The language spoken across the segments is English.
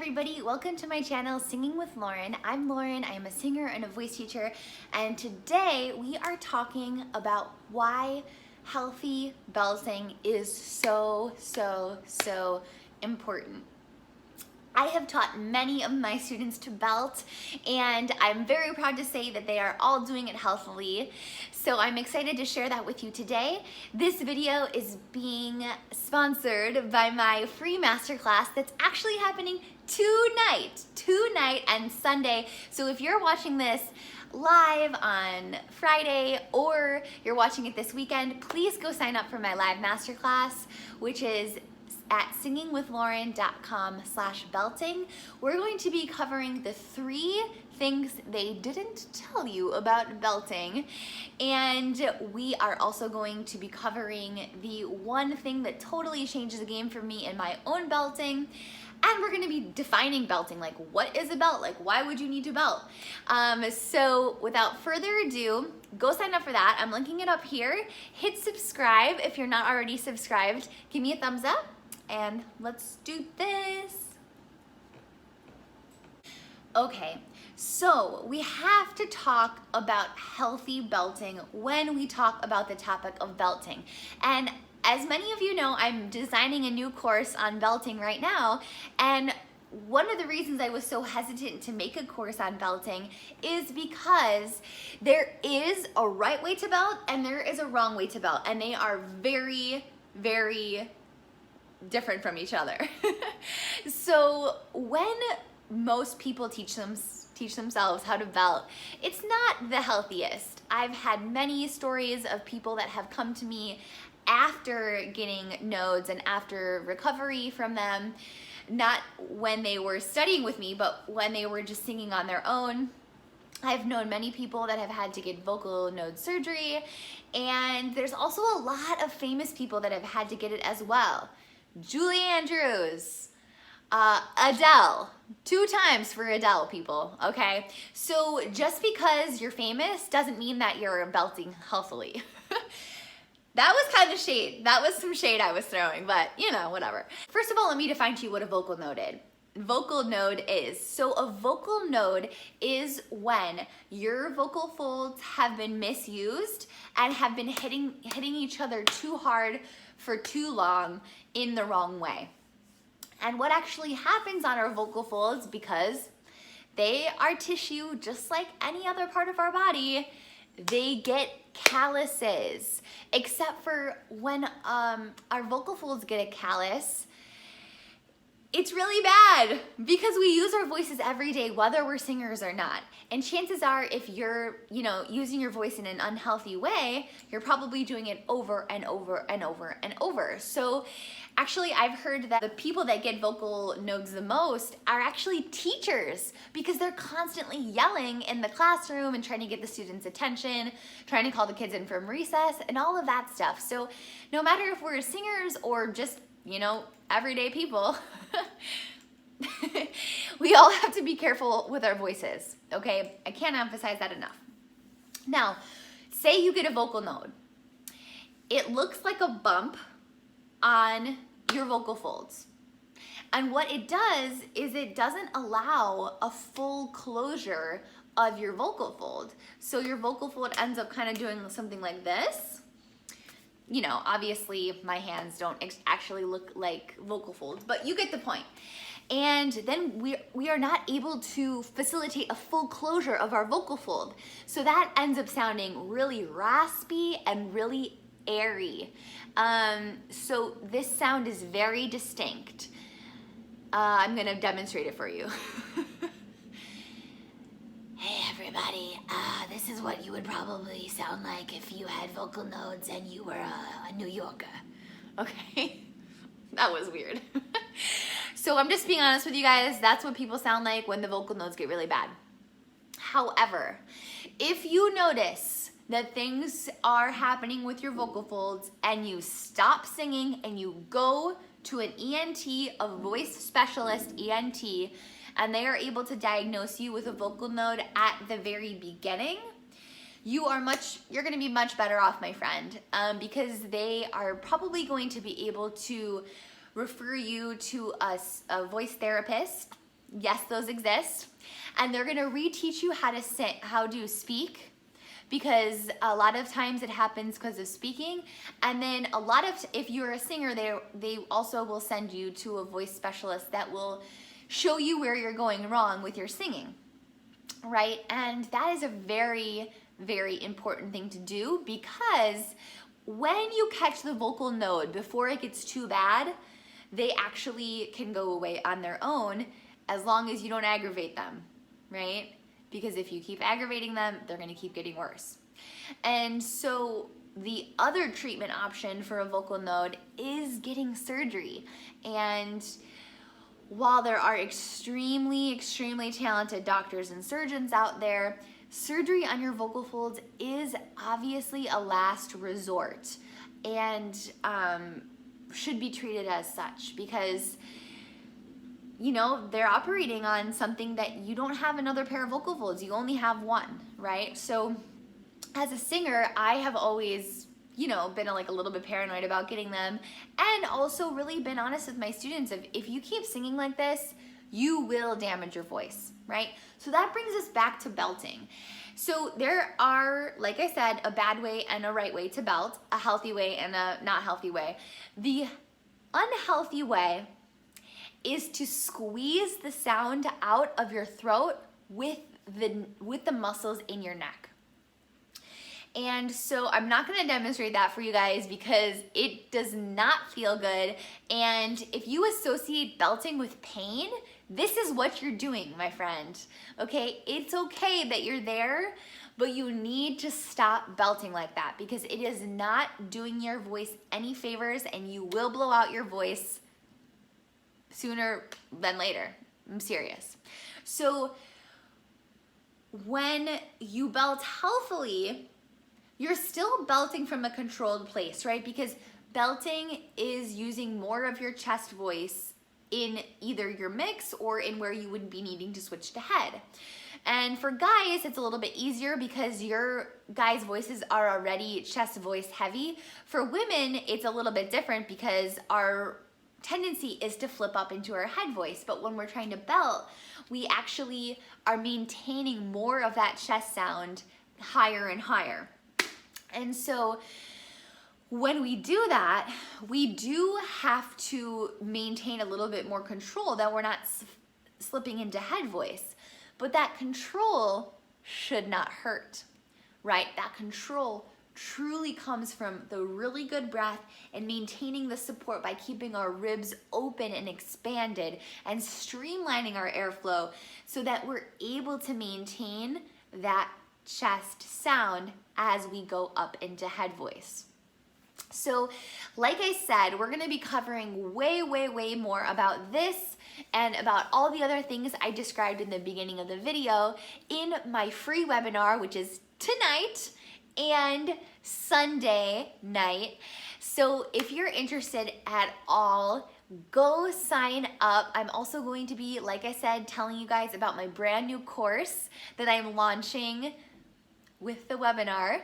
everybody, welcome to my channel Singing with Lauren. I'm Lauren, I'm a singer and a voice teacher, and today we are talking about why healthy belting is so important. I have taught many of my students to belt, and I'm very proud to say that they are all doing it healthily. So I'm excited to share that with you today. This video is being sponsored by my free masterclass that's actually happening tonight and Sunday. So if you're watching this live on Friday or you're watching it this weekend, please go sign up for my live masterclass, which is at singingwithlauren.com/belting. We're going to be covering the 3 things they didn't tell you about belting, and we are also going to be covering the 1 thing that totally changes the game for me in my own belting. And we're gonna be defining belting, like what is a belt? Like why would you need to belt? So without further ado, go sign up for that. I'm linking it up here. Hit subscribe if you're not already subscribed. Give me a thumbs up and let's do this. Okay, so we have to talk about healthy belting when we talk about the topic of belting. And as many of you know, I'm designing a new course on belting right now, and one of the reasons I was so hesitant to make a course on belting is because there is a right way to belt and there is a wrong way to belt, and they are very different from each other. So when most people teach themselves how to belt, it's not the healthiest. I've had many stories of people that have come to me after getting nodes and after recovery from them, not when they were studying with me, but when they were just singing on their own. I've known many people that have had to get vocal node surgery, and there's also a lot of famous people that have had to get it as well. Julie Andrews, Adele, 2 times for Adele, people, okay? So just because you're famous doesn't mean that you're belting healthily. That was kind of shade. That was some shade I was throwing, but you know, whatever. First of all, let me define to you what a vocal node is. So a vocal node is when your vocal folds have been misused and have been hitting each other too hard for too long in the wrong way. And what actually happens on our vocal folds, because they are tissue just like any other part of our body, they get calluses, except for when our vocal folds get a callus. It's really bad because we use our voices every day, whether we're singers or not. And chances are, if you're, using your voice in an unhealthy way, you're probably doing it over and over and over and over. So actually, I've heard that the people that get vocal nodes the most are actually teachers, because they're constantly yelling in the classroom and trying to get the students' attention, trying to call the kids in from recess and all of that stuff. So no matter if we're singers or just, everyday people, we all have to be careful with our voices, okay? I can't emphasize that enough. Now, say you get a vocal node. It looks like a bump on your vocal folds. And what it does is it doesn't allow a full closure of your vocal fold. So your vocal fold ends up kind of doing something like this. Obviously my hands don't actually look like vocal folds, but you get the point. And then we are not able to facilitate a full closure of our vocal fold. So that ends up sounding really raspy and really airy. So this sound is very distinct. I'm gonna demonstrate it for you. Hey everybody, this is what you would probably sound like if you had vocal nodes and you were a New Yorker. Okay, that was weird. So I'm just being honest with you guys, that's what people sound like when the vocal nodes get really bad. However, if you notice that things are happening with your vocal folds and you stop singing and you go to an ENT, a voice specialist ENT, and they are able to diagnose you with a vocal node at the very beginning, you're gonna be much better off, my friend, because they are probably going to be able to refer you to a voice therapist Yes, those exist. And they're gonna reteach you how to sing, how to speak, because a lot of times it happens because of speaking. And then a lot of, if you're a singer, they also will send you to a voice specialist that will show you where you're going wrong with your singing, right? And that is a very, very important thing to do, because when you catch the vocal node before it gets too bad, they actually can go away on their own as long as you don't aggravate them, right? Because if you keep aggravating them, they're gonna keep getting worse. And so the other treatment option for a vocal node is getting surgery. And while there are extremely, extremely talented doctors and surgeons out there, surgery on your vocal folds is obviously a last resort and should be treated as such, because you know, they're operating on something that you don't have another pair of vocal folds. You only have one, right? So as a singer, I have always, you know, been like a little bit paranoid about getting them, and also really been honest with my students of, if you keep singing like this, you will damage your voice, right? So that brings us back to belting. So there are, like I said, a bad way and a right way to belt, a healthy way and a not healthy way. The unhealthy way is to squeeze the sound out of your throat with the muscles in your neck. And so I'm not gonna demonstrate that for you guys because it does not feel good. And if you associate belting with pain, this is what you're doing, my friend, okay? It's okay that you're there, but you need to stop belting like that, because it is not doing your voice any favors, and you will blow out your voice sooner than later. I'm serious. So when you belt healthily, you're still belting from a controlled place, right? Because belting is using more of your chest voice in either your mix or in where you would be needing to switch to head. And for guys, it's a little bit easier because your guys' voices are already chest voice heavy. For women, it's a little bit different because our tendency is to flip up into our head voice. But when we're trying to belt, we actually are maintaining more of that chest sound higher and higher. And so when we do that, we do have to maintain a little bit more control, that we're not slipping into head voice. But that control should not hurt, right? That control truly comes from the really good breath and maintaining the support by keeping our ribs open and expanded and streamlining our airflow so that we're able to maintain that chest sound as we go up into head voice. So like I said, we're gonna be covering way, way, way more about this and about all the other things I described in the beginning of the video in my free webinar, which is tonight and Sunday night. So if you're interested at all, go sign up. I'm also going to be, like I said, telling you guys about my brand new course that I'm launching with the webinar.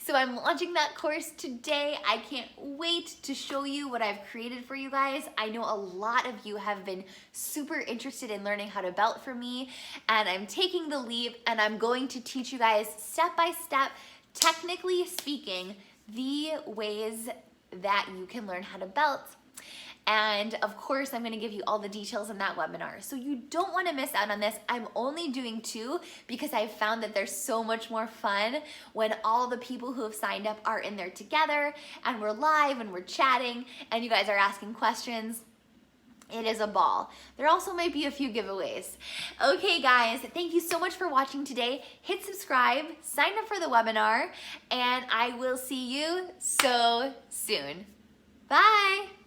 So I'm launching that course today. I can't wait to show you what I've created for you guys. I know a lot of you have been super interested in learning how to belt from me, and I'm taking the leap and I'm going to teach you guys step by step, technically speaking, the ways that you can learn how to belt. And of course, I'm gonna give you all the details in that webinar. So you don't wanna miss out on this. I'm only doing 2 because I've found that there's so much more fun when all the people who have signed up are in there together and we're live and we're chatting and you guys are asking questions. It is a ball. There also might be a few giveaways. Okay guys, thank you so much for watching today. Hit subscribe, sign up for the webinar, and I will see you so soon. Bye.